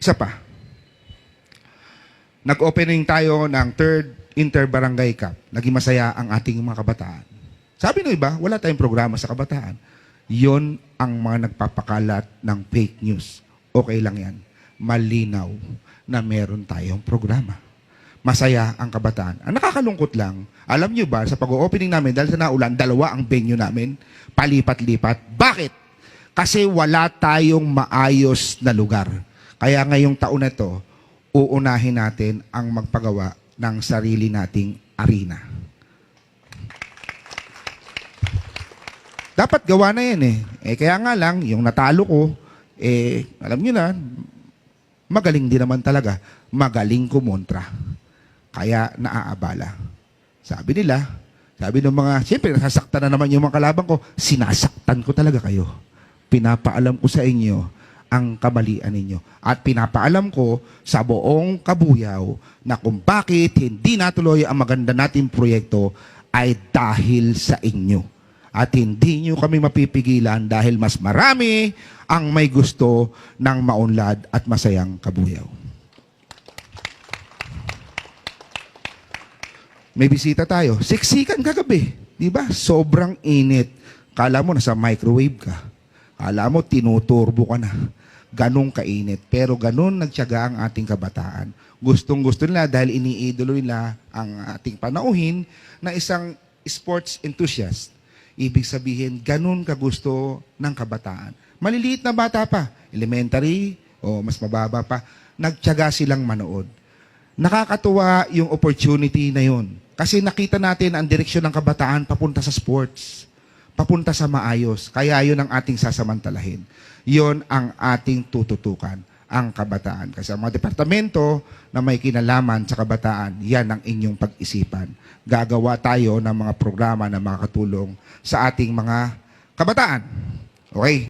Isa pa. Nag-opening tayo ng 3rd Inter-Barangay Cup. Naging masaya ang ating mga kabataan. Sabi ng iba, wala tayong programa sa kabataan. Yon ang mga nagpapakalat ng fake news. Okay lang yan. Malinaw na meron tayong programa. Masaya ang kabataan. Ang nakakalungkot lang, alam nyo ba, sa pag-opening namin, dahil sa naulan, 2 ang venue namin, palipat-lipat. Bakit? Kasi wala tayong maayos na lugar. Kaya ngayong taon na ito, uunahin natin ang magpagawa ng sarili nating arena. Dapat gawa na yan kaya nga lang, yung natalo ko, alam nyo na, magaling din naman talaga. Magaling kumontra. Kaya naaabala. Sabi ng mga, siyempre nasasaktan na naman yung mga kalaban ko, sinasaktan ko talaga kayo. Pinapaalam ko sa inyo ang kamalian ninyo. At pinapaalam ko sa buong Kabuyaw na kung bakit hindi natuloy ang maganda nating proyekto ay dahil sa inyo. At hindi nyo kami mapipigilan dahil mas marami ang may gusto ng maunlad at masayang Kabuyaw. May bisita tayo. Siksikan kagabi. Diba? Sobrang init. Kala mo nasa microwave ka. Kala mo tinuturbo ka na. Ganong kainit. Pero ganon nagtiyaga ang ating kabataan. Gustong-gusto nila dahil iniidolo nila ang ating panauhin na isang sports enthusiast. Ibig sabihin, ganon kagusto ng kabataan. Maliliit na bata pa, elementary o mas mababa pa, nagtiyaga silang manood. Nakakatuwa yung opportunity na yun. Kasi nakita natin ang direksyon ng kabataan papunta sa sports. Papunta sa maayos. Kaya yun ang ating sasamantalahin. Yun ang ating tututukan, ang kabataan. Kasi ang mga departamento na may kinalaman sa kabataan, yan ang inyong pag-isipan. Gagawa tayo ng mga programa na makakatulong sa ating mga kabataan. Okay?